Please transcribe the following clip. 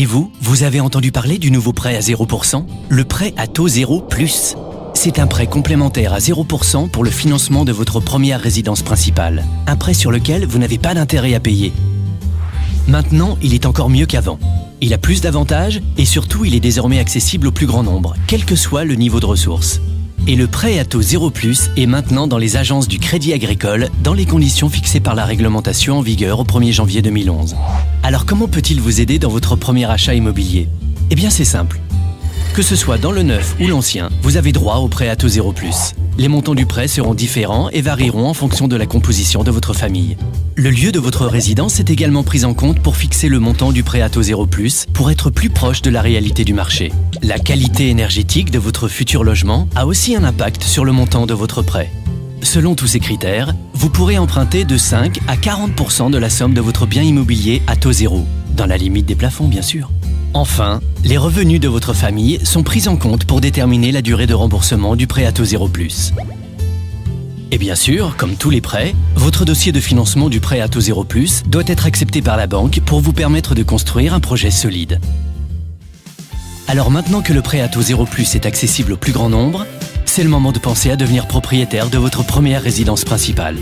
Et vous avez entendu parler du nouveau prêt à 0%? Le prêt à taux zéro plus. C'est un prêt complémentaire à 0% pour le financement de votre première résidence principale. Un prêt sur lequel vous n'avez pas d'intérêt à payer. Maintenant, il est encore mieux qu'avant. Il a plus d'avantages et surtout, il est désormais accessible au plus grand nombre, quel que soit le niveau de ressources. Et le prêt à taux 0+ est maintenant dans les agences du Crédit Agricole dans les conditions fixées par la réglementation en vigueur au 1er janvier 2011. Alors comment peut-il vous aider dans votre premier achat immobilier? Eh bien c'est simple. Que ce soit dans le neuf ou l'ancien, vous avez droit au prêt à taux 0+. Les montants du prêt seront différents et varieront en fonction de la composition de votre famille. Le lieu de votre résidence est également pris en compte pour fixer le montant du prêt à taux 0+, pour être plus proche de la réalité du marché. La qualité énergétique de votre futur logement a aussi un impact sur le montant de votre prêt. Selon tous ces critères, vous pourrez emprunter de 5 à 40% de la somme de votre bien immobilier à taux zéro, dans la limite des plafonds bien sûr. Enfin, les revenus de votre famille sont pris en compte pour déterminer la durée de remboursement du prêt à taux 0+. Et bien sûr, comme tous les prêts, votre dossier de financement du prêt à taux 0+ doit être accepté par la banque pour vous permettre de construire un projet solide. Alors maintenant que le prêt à taux 0+ est accessible au plus grand nombre, c'est le moment de penser à devenir propriétaire de votre première résidence principale.